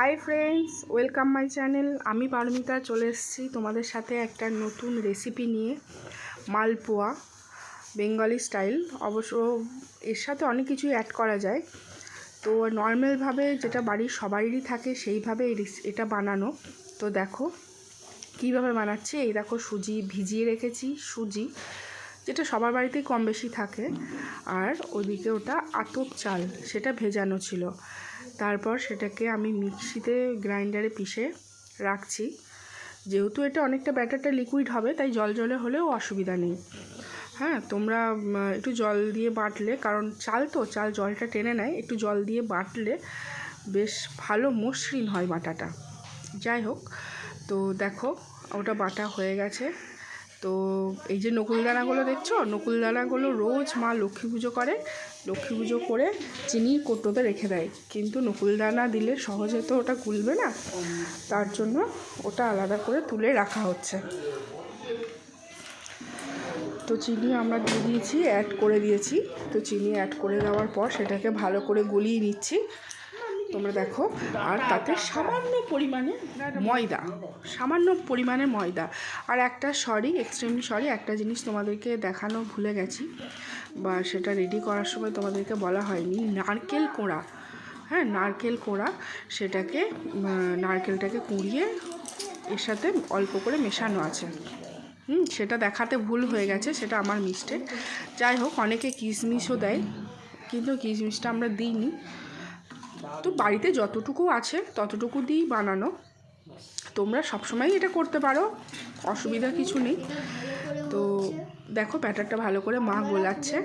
Hi friends, welcome my channel. আমি পারমিতা চলে এসেছি তোমাদের সাথে একটা নতুন রেসিপি নিয়ে, মালপোয়া বেঙ্গলি স্টাইল। অবশ্য এর সাথে অনেক কিছুই অ্যাড করা যায়, তো নর্মালভাবে যেটা বাড়ির সবারই থাকে সেইভাবে এটা বানানো। তো দেখো কীভাবে বানাচ্ছি। এই দেখো, সুজি ভিজিয়ে রেখেছি, সুজি যেটা সবার বাড়িতেই কম বেশি থাকে, আর ওদিকে ওটা আতপ চাল, সেটা ভেজানো ছিল। তারপর সেটাকে আমি মিক্সিতে গ্রাইন্ডারে পিষে রাখছি। যেহেতু এটা অনেকটা ব্যাটারটা লিকুইড হবে, তাই জল জলে হলেও অসুবিধা নেই। হ্যাঁ, তোমরা একটু জল দিয়ে বাটলে, কারণ চাল তো, চাল জলটা টেনে নেয়, একটু জল দিয়ে বাটলে বেশ ভালো মসৃণ হয় বাটাটা। যাই হোক, তো দেখো ওটা বাটা হয়ে গেছে। তো এই যে নকুলদানাগুলো দেখছো, নকুলদানাগুলো রোজ মা লক্ষ্মী পুজো করে, লক্ষ্মী পুজো করে চিনির কৌটোতে রেখে দেয়। কিন্তু নকুলদানা দিলে সহজে তো ওটা গুলবে না, তার জন্য ওটা আলাদা করে তুলে রাখা হচ্ছে। তো চিনি আমরা দিয়ে দিয়েছি, অ্যাড করে দিয়েছি। তো চিনি অ্যাড করে দেওয়ার পর সেটাকে ভালো করে গলিয়ে নিচ্ছি, তোমরা দেখো। আর তাতে সামান্য পরিমাণে ময়দা। আর একটা এক্সট্রিমলি সরি, একটা জিনিস তোমাদেরকে দেখানো ভুলে গেছি, বা সেটা রেডি করার সময় তোমাদেরকে বলা হয়নি। নারকেল কোড়া, হ্যাঁ নারকেল কোড়া, সেটাকে নারকেলটাকে কুড়িয়ে এর সাথে অল্প করে মেশানো আছে। সেটা দেখাতে ভুল হয়ে গেছে, সেটা আমার মিস্টেক। যাই হোক, অনেকে কিশমিশও দেয়, কিন্তু কিশমিশটা আমরা দিইনি। তো বাড়িতে যতটুকু আছে ততটুকু দিয়েই বানানো। তোমরা সবসময় এটা করতে পারো, অসুবিধার কিছু নেই। তো দেখো ব্যাটারটা ভালো করে মা গোলাচ্ছে।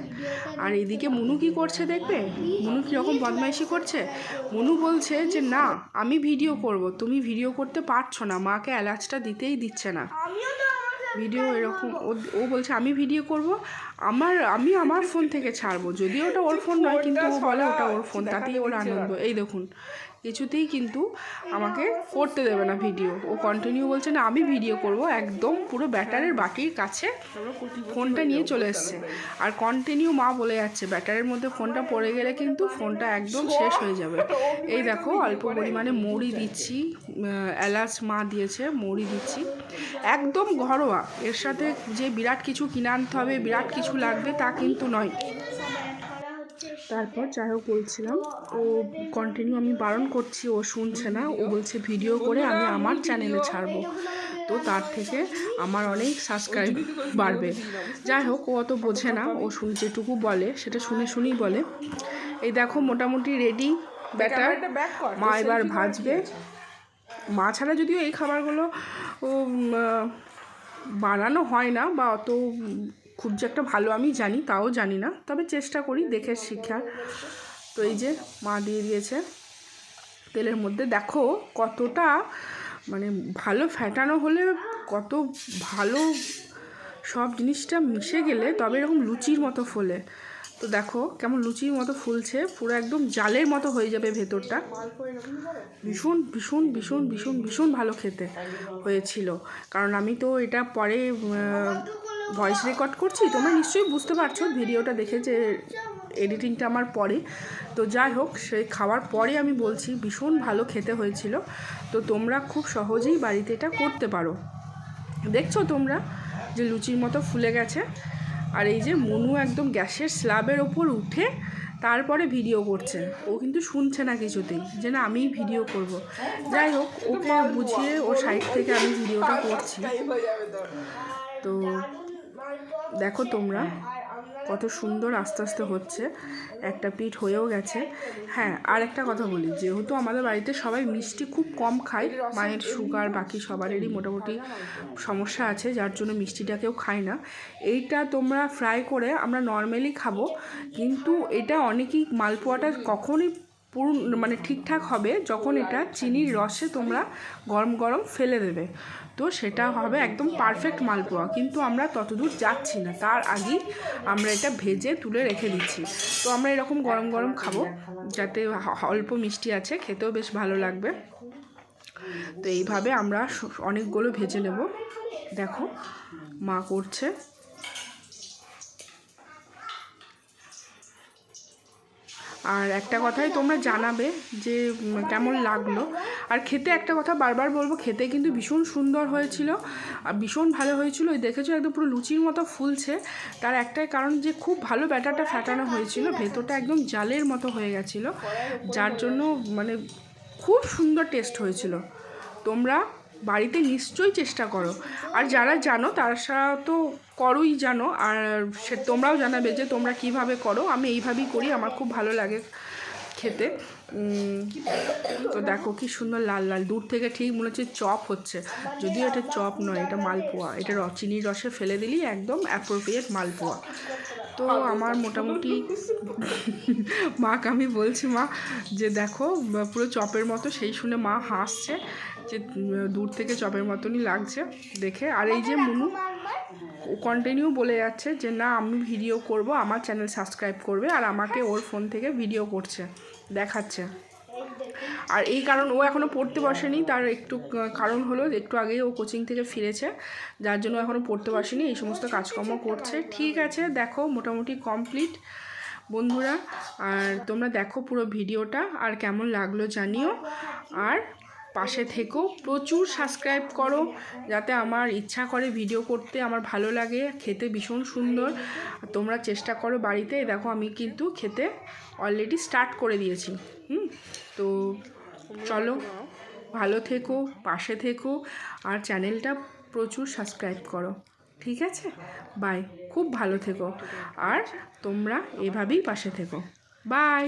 আর এদিকে মুনু কি করছে দেখবে, মুনু কীরকম বদমাইশি করছে। মুনু বলছে যে না, আমি ভিডিও করব, তুমি ভিডিও করতে পারছো না, মাকে এলাচটা দিতেই দিচ্ছে না ভিডিও। এরকম ও বলছে আমি ভিডিও করব, আমি আমার ফোন থেকে ছাড়বো, যদিও ওটা ওর ফোন নয়, কিন্তু ও বলে ওটা ওর ফোন, তাতেই ওর আনন্দ। এই দেখুন, কিছুতেই কিন্তু আমাকে করতে দেবে না ভিডিও। ও কন্টিনিউ বলছে না আমি ভিডিও করব, একদম পুরো ব্যাটারের বাটির কাছে ফোনটা নিয়ে চলে এসছে। আর কন্টিনিউ মা বলে যাচ্ছে ব্যাটারের মধ্যে ফোনটা পড়ে গেলে কিন্তু ফোনটা একদম শেষ হয়ে যাবে। এই দেখো, অল্প পরিমাণে মৌরি দিচ্ছি, এলাচ মা দিয়েছে, মৌরি দিচ্ছি, একদম ঘরোয়া। এর সাথে যে বিরাট কিছু কিনে আনতে হবে, বিরাট কিছু লাগবে তা কিন্তু নয়। তারপর যাই হোক বলছিলাম, ও কন্টিনিউ আমি বারণ করছি, ও শুনছে না। ও বলছে ভিডিও করে আমি আমার চ্যানেলে ছাড়বো, তো তার থেকে আমার অনেক সাবস্ক্রাইব বাড়বে। যাই হোক, ও অত বোঝে না, ও যেটুকু বলে সেটা শুনেই বলে। এই দেখো মোটামুটি রেডি ব্যাটার। মা এবার ভাজবে। মা ছাড়া যদিও এই খাবারগুলো বানানো হয় না, বা অত খুব যে একটা ভালো আমি জানি তাও জানি না, তবে চেষ্টা করি দেখে শিক্ষার। তো এই যে মা দিয়ে দিয়েছে তেলের মধ্যে। দেখো কতটা মানে ভালো ফ্যাটানো হলে, কত ভালো সব জিনিসটা মিশে গেলে তবে এরকম লুচির মতো ফোলে। তো দেখো কেমন লুচির মতো ফুলছে, পুরো একদম জালের মতো হয়ে যাবে ভেতরটা। ভীষণ ভীষণ ভীষণ ভীষণ ভীষণ ভালো খেতে হয়েছিল। কারণ আমি তো এটা পরে ভয়েস রেকর্ড করছি, তোমরা নিশ্চয়ই বুঝতে পারছো ভিডিওটা দেখে যে এডিটিংটা আমার পরে। তো যাই হোক, সেই খাওয়ার পরে আমি বলছি ভীষণ ভালো খেতে হয়েছিল। তো তোমরা খুব সহজেই বাড়িতে এটা করতে পারো। দেখছো তোমরা যে লুচির মতো ফুলে গেছে। আর এই যে মনু একদম গ্যাসের স্ল্যাবের ওপর উঠে তারপরে ভিডিও করছে, ও কিন্তু শুনছে না কিছুতেই যে না আমি ভিডিও করব। যাই হোক, ওকে বুঝিয়ে ও সাইড থেকে আমি ভিডিওটা করছি। তো দেখো তোমরা কত সুন্দর আস্তে আস্তে হচ্ছে, একটা পিঠ হয়েও গেছে। হ্যাঁ, আর একটা কথা বলি, যেহেতু আমাদের বাড়িতে সবাই মিষ্টি খুব কম খায়, মায়ের সুগার, বাকি সবারই মোটামুটি সমস্যা আছে, যার জন্য মিষ্টিটা কেউ খায় না। এইটা তোমরা ফ্রাই করে আমরা নর্মালি খাবো, কিন্তু এটা অনেকেই মালপোয়াটা কখনই পুরো মানে ঠিকঠাক হবে যখন এটা চিনির রসে তোমরা গরম গরম ফেলে দেবে, তো সেটা হবে একদম পারফেক্ট মালপোয়া। কিন্তু আমরা ততদূর যাচ্ছি না, তার আগেই আমরা এটা ভেজে তুলে রেখে দিচ্ছি। তো আমরা এরকম গরম গরম খাবো, যাতে অল্প মিষ্টি আছে, খেতেও বেশ ভালো লাগবে। তো এইভাবে আমরা অনেকগুলো ভেজে নেব। দেখো মা করছে। আর একটা কথাই তোমরা জানাবে যে কেমন লাগলো। আর খেতে একটা কথা বারবার বলবো, খেতে কিন্তু ভীষণ সুন্দর হয়েছিল আর ভীষণ ভালো হয়েছিল। ওই দেখেছো একদম পুরো লুচির মতো ফুলছে। তার একটাই কারণ যে খুব ভালো ব্যাটারটা ফাটানো হয়েছিল, ভেতরটা একদম জালের মতো হয়ে গেছিলো, যার জন্য মানে খুব সুন্দর টেস্ট হয়েছিল। তোমরা বাড়িতে নিশ্চয়ই চেষ্টা করো। আর যারা জানো তারা তো করোই জানো, আর সে তোমরাও জানাবে যে তোমরা কিভাবে করো। আমি এইভাবেই করি, আমার খুব ভালো লাগে খেতে। তো দেখো কি সুন্দর লাল লাল, দূর থেকে ঠিক মনে হচ্ছে চপ হচ্ছে, যদিও এটা চপ নয়, এটা মালপোয়া। এটা চিনির রসে ফেলে দিলেই একদম অ্যাপ্রোপ্রিয়েট মালপোয়া। তো আমার মোটামুটি মাকে আমি বলছি, মা যে দেখো পুরো চপের মতো, সেই শুনে মা হাসছে যে দূর থেকে চপের মতনই লাগছে দেখে। আর এই যে মুনু কন্টিনিউ বলে যাচ্ছে যে না আমি ভিডিও করব, আমার চ্যানেল সাবস্ক্রাইব করবে, আর আমাকে ওর ফোন থেকে ভিডিও করছে, দেখাচ্ছে। আর এই কারণ ও এখনও পড়তে বসেনি, তার একটু কারণ হলো একটু আগেই ও কোচিং থেকে ফিরেছে, যার জন্য এখনও পড়তে বসেনি, এই সমস্ত কাজকর্ম করছে। ঠিক আছে, দেখো মোটামুটি কমপ্লিট বন্ধুরা। আর তোমরা দেখো পুরো ভিডিওটা, আর কেমন লাগলো জানিও। আর পাশে থেকেও প্রচুর সাবস্ক্রাইব করো, যাতে আমার ইচ্ছা করে ভিডিও করতে, আমার ভালো লাগে, খেতে ভীষণ সুন্দর। তোমরা চেষ্টা করো বাড়িতে। দেখো আমি কিন্তু খেতে অলরেডি স্টার্ট করে দিয়েছি। তো চলো, ভালো থেকো, পাশে থেকো, আর চ্যানেলটা প্রচুর সাবস্ক্রাইব করো। ঠিক আছে, বাই, খুব ভালো থেকো, আর তোমরা এভাবেই পাশে থেকো। বাই।